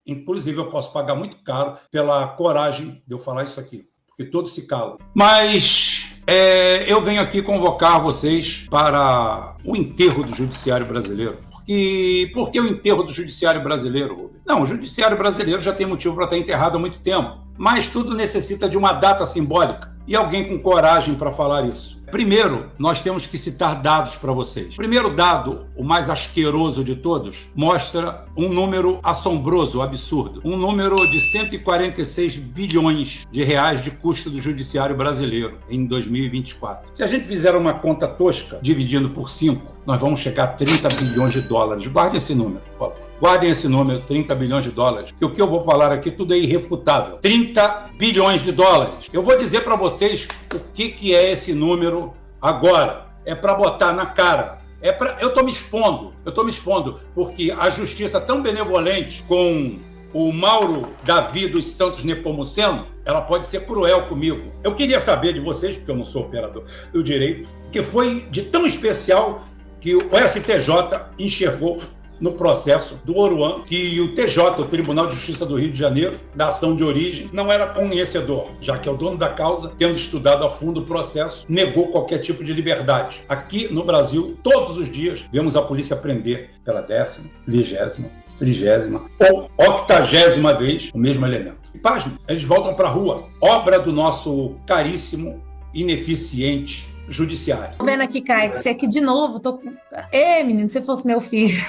Inclusive, eu posso pagar muito caro pela coragem de eu falar isso aqui, porque todos se calam. Mas eu venho aqui convocar vocês para o enterro do judiciário brasileiro. Por que o enterro do judiciário brasileiro, Rubem? Não, o judiciário brasileiro já tem motivo para estar enterrado há muito tempo, mas tudo necessita de uma data simbólica e alguém com coragem para falar isso. Primeiro, nós temos que citar dados para vocês. O primeiro dado, o mais asqueroso de todos, mostra um número assombroso, absurdo. Um número de 146 bilhões de reais de custo do judiciário brasileiro em 2024. Se a gente fizer uma conta tosca, dividindo por 5, nós vamos chegar a 30 bilhões de dólares. Guardem esse número, por favor. Guardem esse número, 30 bilhões de dólares, que o que eu vou falar aqui tudo é irrefutável. 30 bilhões de dólares. Eu vou dizer para vocês o que é esse número agora. É para botar na cara. Eu estou me expondo, porque a justiça tão benevolente com o Mauro Davi dos Santos Nepomuceno, ela pode ser cruel comigo. Eu queria saber de vocês, porque eu não sou operador do direito, que foi de tão especial que o STJ enxergou no processo do Oruan, que o TJ, o Tribunal de Justiça do Rio de Janeiro, da ação de origem, não era conhecedor, já que é o dono da causa, tendo estudado a fundo o processo, negou qualquer tipo de liberdade. Aqui no Brasil, todos os dias, vemos a polícia prender pela 10ª, 20ª, 30ª ou 80ª vez o mesmo elemento. E pasme, eles voltam para a rua. Obra do nosso caríssimo, ineficiente judiciário. Tô vendo aqui, Kaique, você aqui de novo. Menino, se fosse meu filho.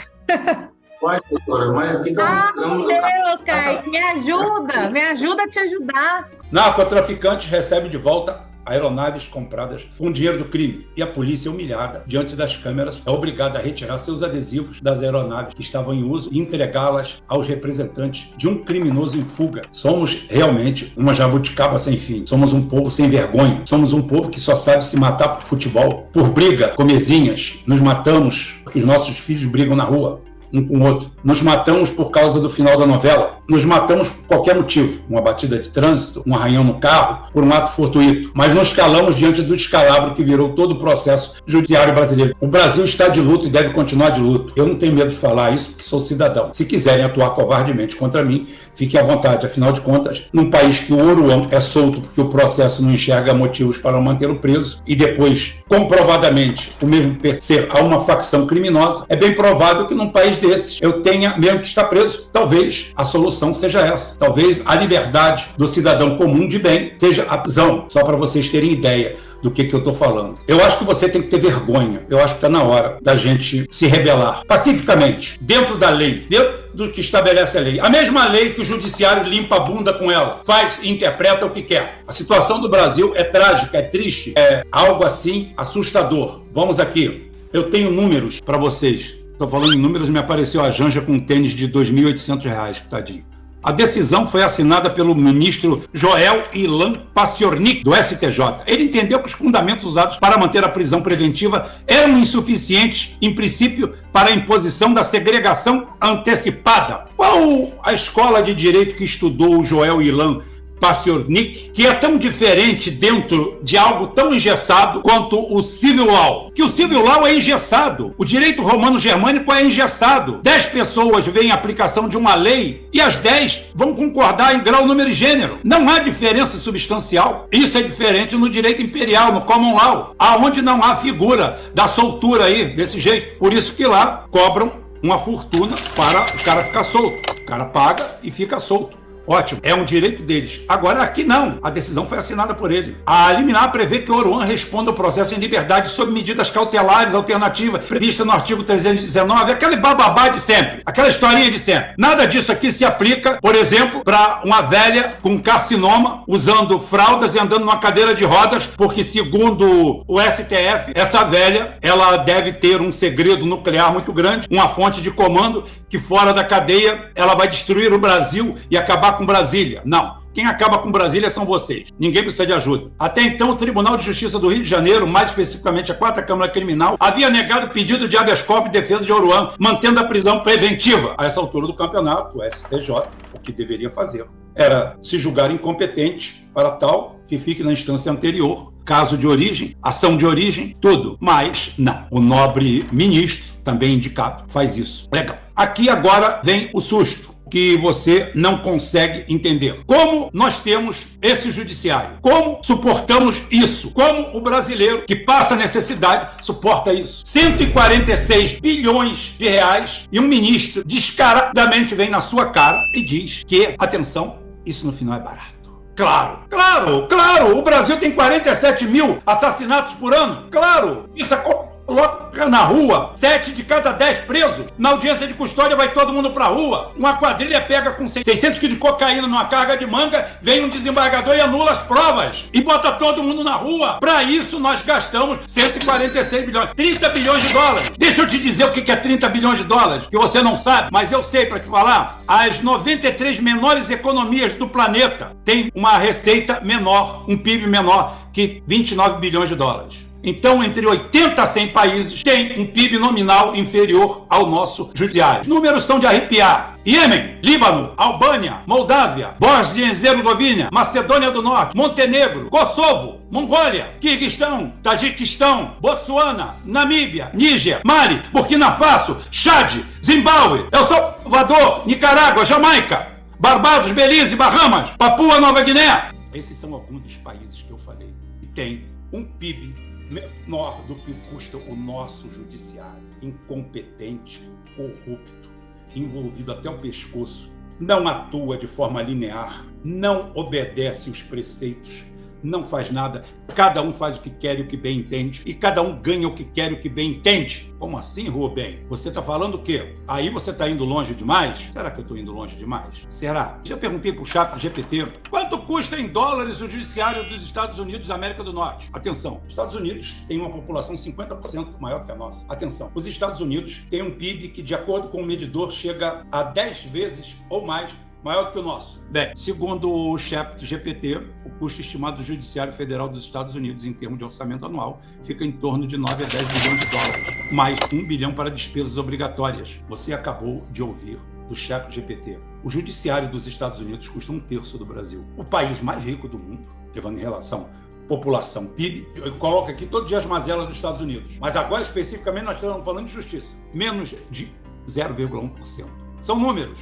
Vai, doutora, mas o que meu Deus, Kaique, me ajuda a te ajudar. Narcotraficantes recebem de volta aeronaves compradas com dinheiro do crime e a polícia, humilhada diante das câmeras, é obrigada a retirar seus adesivos das aeronaves que estavam em uso e entregá-las aos representantes de um criminoso em fuga. Somos realmente uma jabuticaba sem fim. Somos um povo sem vergonha. Somos um povo que só sabe se matar por futebol, por briga, comezinhas. Nos matamos porque os nossos filhos brigam na rua um com o outro. Nos matamos por causa do final da novela. Nos matamos por qualquer motivo. Uma batida de trânsito, um arranhão no carro, por um ato fortuito. Mas nos calamos diante do descalabro que virou todo o processo judiciário brasileiro. O Brasil está de luto e deve continuar de luto. Eu não tenho medo de falar isso porque sou cidadão. Se quiserem atuar covardemente contra mim, fiquem à vontade. Afinal de contas, num país que o Oruan é solto porque o processo não enxerga motivos para mantê-lo preso e depois, comprovadamente, o mesmo pertencer a uma facção criminosa, é bem provável que num país desses eu tenha mesmo que estar preso. Talvez a solução seja essa. Talvez a liberdade do cidadão comum de bem seja a prisão. Só para vocês terem ideia do que eu estou falando. Eu acho que você tem que ter vergonha. Eu acho que está na hora da gente se rebelar pacificamente, dentro da lei, dentro do que estabelece a lei. A mesma lei que o judiciário limpa a bunda com ela, faz e interpreta o que quer. A situação do Brasil é trágica, é triste, é algo assim assustador. Vamos aqui. Eu tenho números para vocês. Estou falando em números, me apareceu a Janja com um tênis de R$ 2.800, que tadinho. A decisão foi assinada pelo ministro Joel Ilan Paciornik, do STJ. Ele entendeu que os fundamentos usados para manter a prisão preventiva eram insuficientes, em princípio, para a imposição da segregação antecipada. Qual a escola de direito que estudou o Joel Ilan Paciornik, que é tão diferente dentro de algo tão engessado quanto o civil law? Que o civil law é engessado, o direito romano-germânico é engessado. 10 pessoas veem a aplicação de uma lei e as 10 vão concordar em grau, número e gênero. Não há diferença substancial. Isso é diferente no direito imperial, no common law, aonde não há figura da soltura aí, desse jeito. Por isso que lá cobram uma fortuna para o cara ficar solto. O cara paga e fica solto. Ótimo, é um direito deles. Agora, aqui não. A decisão foi assinada por ele. A liminar prevê que o Oruan responda ao processo em liberdade sob medidas cautelares alternativas previstas no artigo 319, aquele bababá de sempre, aquela historinha de sempre. Nada disso aqui se aplica, por exemplo, para uma velha com carcinoma usando fraldas e andando numa cadeira de rodas, porque segundo o STF, essa velha, ela deve ter um segredo nuclear muito grande, uma fonte de comando que fora da cadeia ela vai destruir o Brasil e acabar com Brasília. Não. Quem acaba com Brasília são vocês. Ninguém precisa de ajuda. Até então, o Tribunal de Justiça do Rio de Janeiro, mais especificamente a 4ª Câmara Criminal, havia negado o pedido de habeas corpus de defesa de Oruan, mantendo a prisão preventiva. A essa altura do campeonato, o STJ, o que deveria fazer era se julgar incompetente para tal que fique na instância anterior, caso de origem, ação de origem, tudo. Mas não. O nobre ministro, também indicado, faz isso. Legal. Aqui agora vem o susto. que você não consegue entender. Como nós temos esse judiciário? Como suportamos isso? Como o brasileiro que passa necessidade suporta isso? 146 bilhões de reais e um ministro descaradamente vem na sua cara e diz que, atenção, isso no final é barato. Claro, o Brasil tem 47 mil assassinatos por ano. Claro, isso coloca na rua 7 de cada 10 presos. Na audiência de custódia vai todo mundo pra rua. Uma quadrilha pega com 600 quilos de cocaína numa carga de manga, vem um desembargador e anula as provas. E bota todo mundo na rua. Pra isso nós gastamos 146 bilhões, 30 bilhões de dólares. Deixa eu te dizer o que é 30 bilhões de dólares, que você não sabe, mas eu sei pra te falar. As 93 menores economias do planeta têm uma receita menor, um PIB menor que 29 bilhões de dólares. Então, entre 80 a 100 países, tem um PIB nominal inferior ao nosso judiciário. Os números são de arrepiar. Iêmen, Líbano, Albânia, Moldávia, Bósnia e Herzegovina, Macedônia do Norte, Montenegro, Kosovo, Mongólia, Quirguistão, Tajiquistão, Botsuana, Namíbia, Níger, Mali, Burkina Faso, Chad, Zimbábue, El Salvador, Nicarágua, Jamaica, Barbados, Belize, Bahamas, Papua Nova Guiné. Esses são alguns dos países que eu falei que tem um PIB menor do que custa o nosso judiciário. Incompetente, corrupto, envolvido até o pescoço, não atua de forma linear, não obedece os preceitos, não faz nada, cada um faz o que quer e o que bem entende, e cada um ganha o que quer e o que bem entende. Como assim, Rubem? Você está falando o quê? Aí você está indo longe demais? Será que eu estou indo longe demais? Será? Já perguntei para o ChatGPT, quanto custa em dólares o judiciário dos Estados Unidos da América do Norte? Atenção, os Estados Unidos têm uma população 50% maior do que a nossa. Atenção, os Estados Unidos têm um PIB que, de acordo com o medidor, chega a 10 vezes ou mais maior do que o nosso. Bem, segundo o ChatGPT, o custo estimado do Judiciário Federal dos Estados Unidos em termos de orçamento anual fica em torno de 9 a 10 bilhões de dólares, mais 1 bilhão para despesas obrigatórias. Você acabou de ouvir do ChatGPT. O Judiciário dos Estados Unidos custa 1/3 do Brasil. O país mais rico do mundo, levando em relação população, PIB, eu coloco aqui todo dia as mazelas dos Estados Unidos. Mas agora, especificamente, nós estamos falando de justiça. Menos de 0,1%. São números.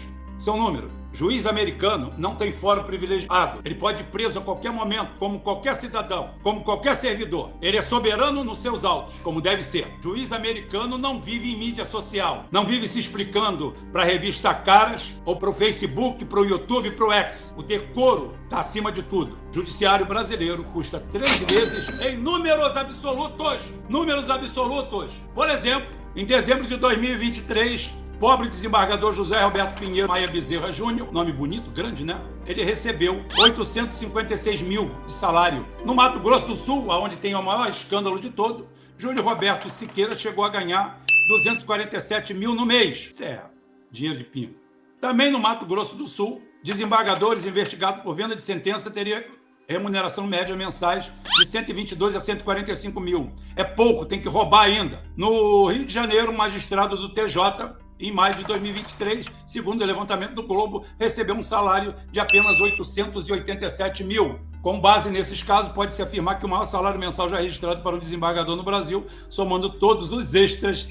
Juiz americano não tem fórum privilegiado. Ele pode ir preso a qualquer momento, como qualquer cidadão, como qualquer servidor. Ele é soberano nos seus autos, como deve ser. Juiz americano não vive em mídia social. Não vive se explicando para a revista Caras, ou para o Facebook, para o YouTube, para o X. O decoro está acima de tudo. Judiciário brasileiro custa 3 vezes em números absolutos. Números absolutos. Por exemplo, em dezembro de 2023, pobre desembargador José Roberto Pinheiro Maia Bezerra Júnior, nome bonito, grande, né? Ele recebeu 856 mil de salário. No Mato Grosso do Sul, onde tem o maior escândalo de todo, Júlio Roberto Siqueira chegou a ganhar 247 mil no mês. Isso é dinheiro de pinga. Também no Mato Grosso do Sul, desembargadores investigados por venda de sentença teriam remuneração média mensais de 122 a 145 mil. É pouco, tem que roubar ainda. No Rio de Janeiro, um magistrado do TJ, em maio de 2023, segundo o levantamento do Globo, recebeu um salário de apenas 887 mil. Com base nesses casos, pode-se afirmar que o maior salário mensal já registrado para um desembargador no Brasil, somando todos os extras,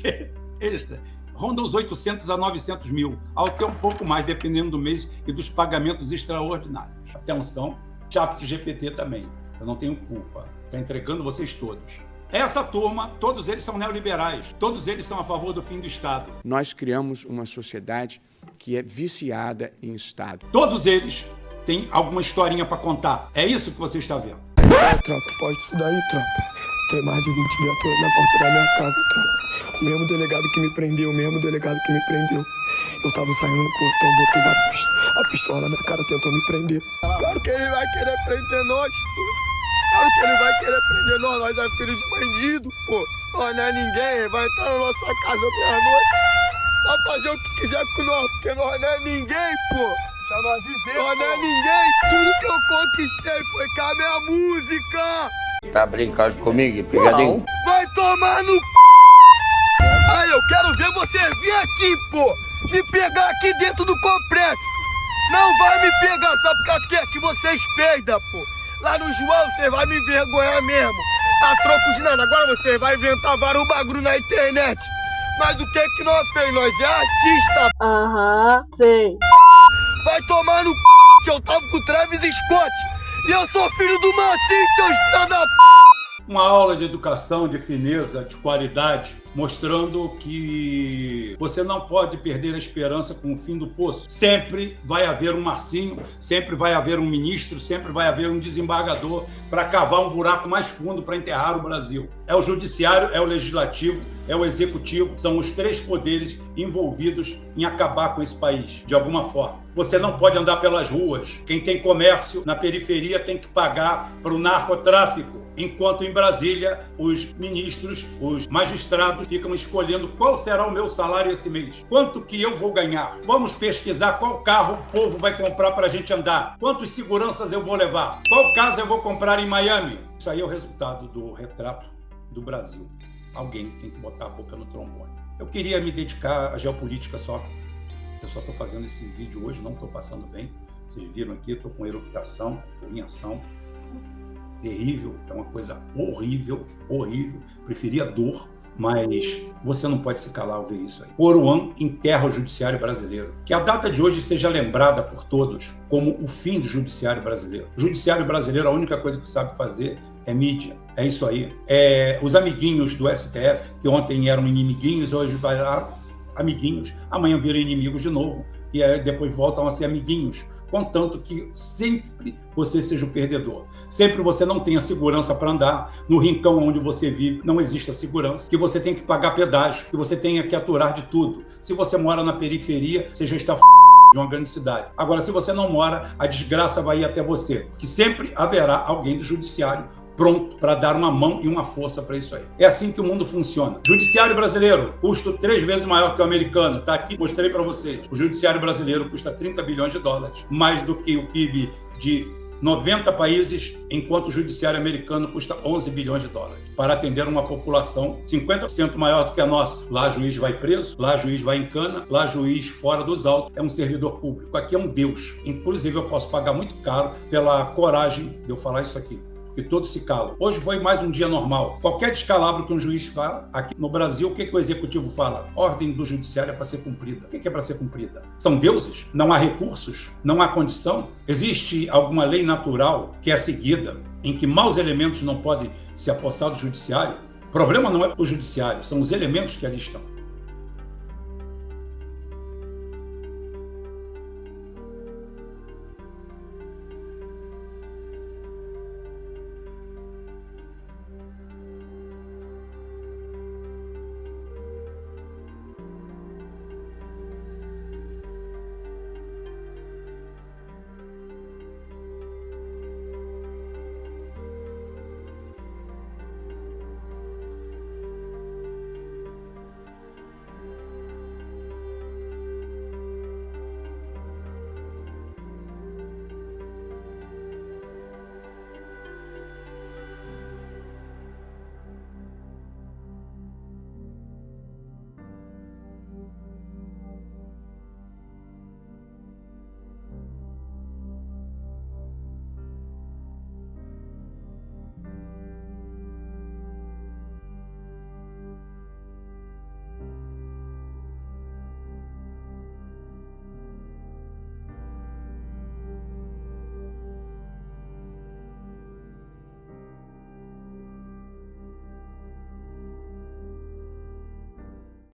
ronda os 800 a 900 mil, ao até um pouco mais, dependendo do mês e dos pagamentos extraordinários. Atenção, ChatGPT também, eu não tenho culpa, está entregando vocês todos. Essa turma, todos eles são neoliberais, todos eles são a favor do fim do Estado. Nós criamos uma sociedade que é viciada em Estado. Todos eles têm alguma historinha para contar. É isso que você está vendo. Tropa, pode estudar aí, tropa. Tem mais de 20 viaturas na porta da minha casa, tropa. O mesmo delegado que me prendeu, Eu tava saindo no portão, botou a pistola na minha cara, tentou me prender. Claro que ele vai querer prender nós, pô. Claro que ele vai querer prender nós é filho de bandido, pô. Nós não é ninguém, ele vai entrar na nossa casa meia-noite. Vai fazer o que quiser com nós, porque nós não é ninguém, pô. Deixa nós viver, nós não é ninguém. Tudo que eu conquistei foi com a minha música. Tá brincando comigo, pegadinho? Não. Vai tomar no c... Aí, eu quero ver você vir aqui, pô. Me pegar aqui dentro do complexo. Não vai me pegar só por causa que aqui vocês peidam, pô. Lá no João você vai me envergonhar mesmo. A troco de nada. Agora você vai inventar vários bagulho na internet. Mas o que nós fez? Nós é artista. Aham, sei. Vai tomar no eu tava com o Travis Scott e eu sou filho do Marcinho, seu filho da Uma aula de educação, de fineza, de qualidade, mostrando que você não pode perder a esperança com o fim do poço. Sempre vai haver um Marcinho, sempre vai haver um ministro, sempre vai haver um desembargador para cavar um buraco mais fundo para enterrar o Brasil. É o judiciário, é o legislativo, é o executivo, são os três poderes envolvidos em acabar com esse país, de alguma forma. Você não pode andar pelas ruas. Quem tem comércio na periferia tem que pagar para o narcotráfico, enquanto em Brasília os ministros, os magistrados ficam escolhendo qual será o meu salário esse mês, quanto que eu vou ganhar. Vamos pesquisar qual carro o povo vai comprar para a gente andar, quantos seguranças eu vou levar, qual casa eu vou comprar em Miami. Isso aí é o resultado do retrato do Brasil. Alguém tem que botar a boca no trombone. Eu queria me dedicar à geopolítica só. Eu só estou fazendo esse vídeo hoje, não estou passando bem. Vocês viram aqui, estou com eruptação, inhação. Terrível, é uma coisa horrível, horrível. Preferia dor, mas você não pode se calar ao ver isso aí. Oruan enterra o judiciário brasileiro. Que a data de hoje seja lembrada por todos como o fim do judiciário brasileiro. O judiciário brasileiro, a única coisa que sabe fazer é mídia. É isso aí. Os amiguinhos do STF, que ontem eram inimiguinhos, hoje viraram amiguinhos, amanhã viram inimigos de novo, e aí depois voltam a ser amiguinhos, contanto que sempre você seja o perdedor. Sempre você não tenha segurança para andar, no rincão onde você vive não existe a segurança, que você tem que pagar pedágio, que você tenha que aturar de tudo. Se você mora na periferia, você já está de uma grande cidade. Agora, se você não mora, a desgraça vai ir até você, porque sempre haverá alguém do judiciário pronto para dar uma mão e uma força para isso aí. É assim que o mundo funciona. Judiciário brasileiro, custo 3 vezes maior que o americano. Tá aqui, mostrei para vocês. O judiciário brasileiro custa 30 bilhões de dólares, mais do que o PIB de 90 países, enquanto o judiciário americano custa 11 bilhões de dólares, para atender uma população 50% maior do que a nossa. Lá juiz vai preso, lá juiz vai em cana, lá juiz fora dos autos, é um servidor público. Aqui é um Deus. Inclusive eu posso pagar muito caro pela coragem de eu falar isso aqui, que todos se calam. Hoje foi mais um dia normal. Qualquer descalabro que um juiz fala, aqui no Brasil, o que o executivo fala? Ordem do judiciário é para ser cumprida. O que é para ser cumprida? São deuses? Não há recursos? Não há condição? Existe alguma lei natural que é seguida, em que maus elementos não podem se apossar do judiciário? O problema não é o judiciário, são os elementos que ali estão.